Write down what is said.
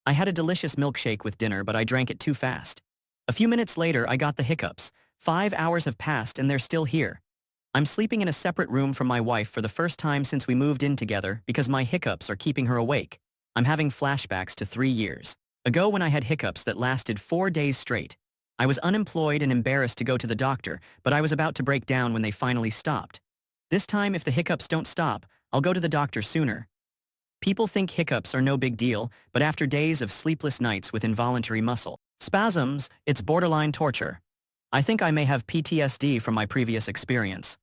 I had a delicious milkshake with dinner, but I drank it too fast. A few minutes later, I got the hiccups. 5 hours have passed and they're still here. I'm sleeping in a separate room from my wife for the first time since we moved in together because my hiccups are keeping her awake. I'm having flashbacks to 3 years ago when I had hiccups that lasted 4 days straight. I was unemployed and embarrassed to go to the doctor, but I was about to break down when they finally stopped. This time, if the hiccups don't stop, I'll go to the doctor sooner. People think hiccups are no big deal, but after days of sleepless nights with involuntary muscle spasms, it's borderline torture. I think I may have PTSD from my previous experience.